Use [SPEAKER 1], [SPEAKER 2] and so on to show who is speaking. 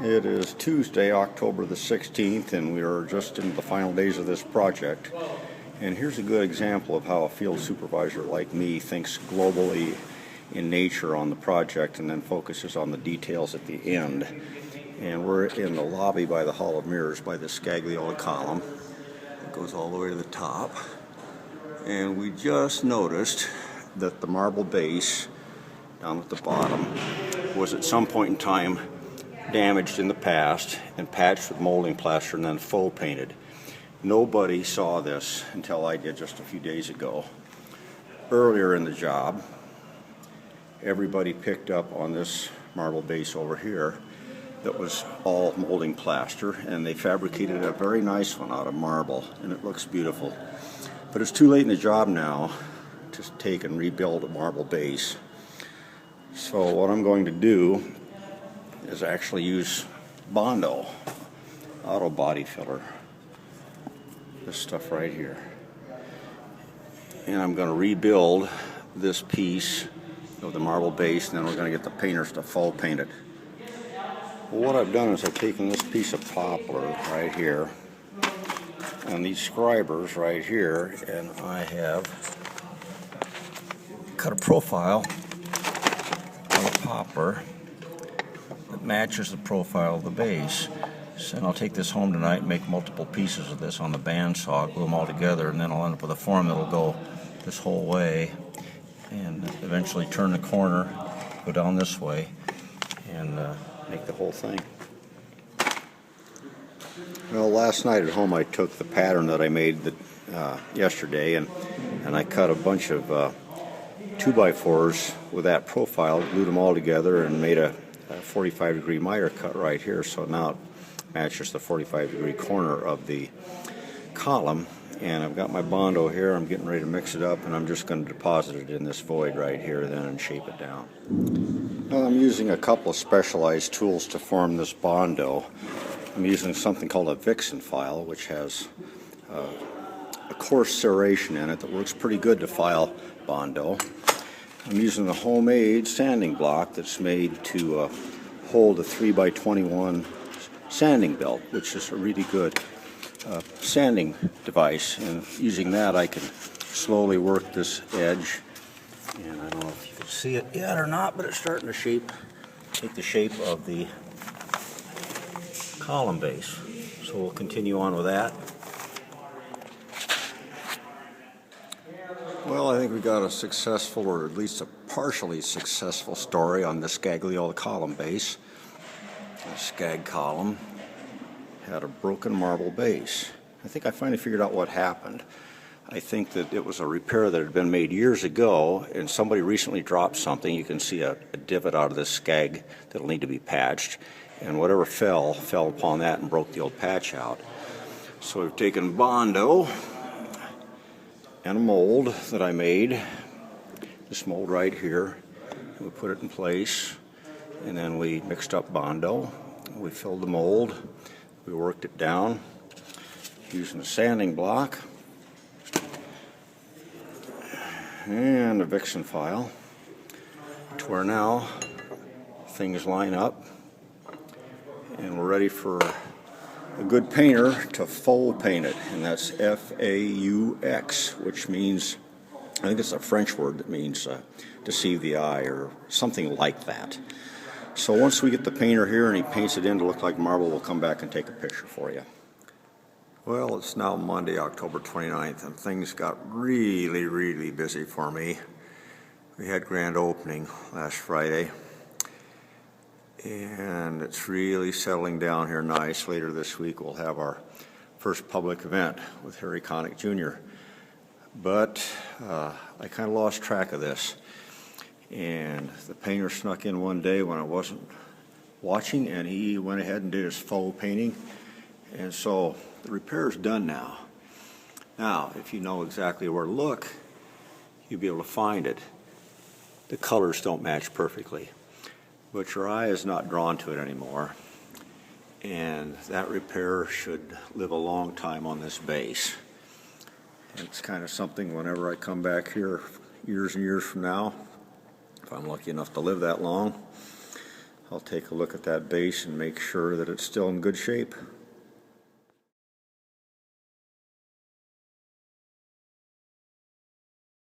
[SPEAKER 1] It is Tuesday, October the 16th, and we are just in the final days of this project. And here's a good example of how a field supervisor like me thinks globally in nature on the project and then focuses on the details at the end. And we're in the lobby by the Hall of Mirrors by the Scag column. It goes all the way to the top. And we just noticed that the marble base down at the bottom was at some point in time damaged in the past and patched with molding plaster and then faux painted. Nobody saw this until I did just a few days ago. Earlier in the job, everybody picked up on this marble base over here that was all molding plaster, and they fabricated a very nice one out of marble, and it looks beautiful. But it's too late in the job now to take and rebuild a marble base. So what I'm going to do is actually use Bondo auto body filler, this stuff right here, and I'm going to rebuild this piece of the marble base, and then we're going to get the painters to faux paint it. Well, what I've done is I've taken this piece of poplar right here and these scribers right here, and I have cut a profile of the poplar that matches the profile of the base. So, and I'll take this home tonight and make multiple pieces of this on the bandsaw, glue them all together, and then I'll end up with a form that'll go this whole way and eventually turn the corner, go down this way, and make the whole thing. Well, last night at home I took the pattern that I made yesterday and I cut a bunch of 2x4s with that profile, glued them all together, and made a 45-degree miter cut right here, so now it matches the 45-degree corner of the column. And I've got my Bondo here. I'm getting ready to mix it up, and I'm just going to deposit it in this void right here then and shape it down. Well, I'm using a couple of specialized tools to form this Bondo. I'm using something called a Vixen file, which has a coarse serration in it that works pretty good to file Bondo. I'm using a homemade sanding block that's made to hold a 3x21 sanding belt, which is a really good sanding device, and using that I can slowly work this edge, and I don't know if you can see it yet or not, but it's starting to take the shape of the column base. So we'll continue on with that. Well, I think we got a successful, or at least a partially successful story on the Scag column base. The Scag column had a broken marble base. I think I finally figured out what happened. I think that it was a repair that had been made years ago, and somebody recently dropped something. You can see a divot out of this Scag that'll need to be patched, and whatever fell upon that and broke the old patch out. So we've taken Bondo and a mold that I made, this mold right here, and we put it in place, and then we mixed up Bondo, we filled the mold, we worked it down using a sanding block and a Vixen file to where now things line up and we're ready for a good painter to faux paint it, and that's F-A-U-X, which means, I think it's a French word that means deceive the eye or something like that. So once we get the painter here and he paints it in to look like marble, we'll come back and take a picture for you. Well, it's now Monday, October 29th, and things got really, really busy for me. We had grand opening last Friday, and it's really settling down here nice. Later this week we'll have our first public event with Harry Connick Jr. But I kind of lost track of this, and the painter snuck in one day when I wasn't watching, and he went ahead and did his faux painting, and so the repair's done now. Now, if you know exactly where to look, you'll be able to find it. The colors don't match perfectly, but your eye is not drawn to it anymore, and that repair should live a long time on this base. It's kind of something whenever I come back here years and years from now, if I'm lucky enough to live that long, I'll take a look at that base and make sure that it's still in good shape.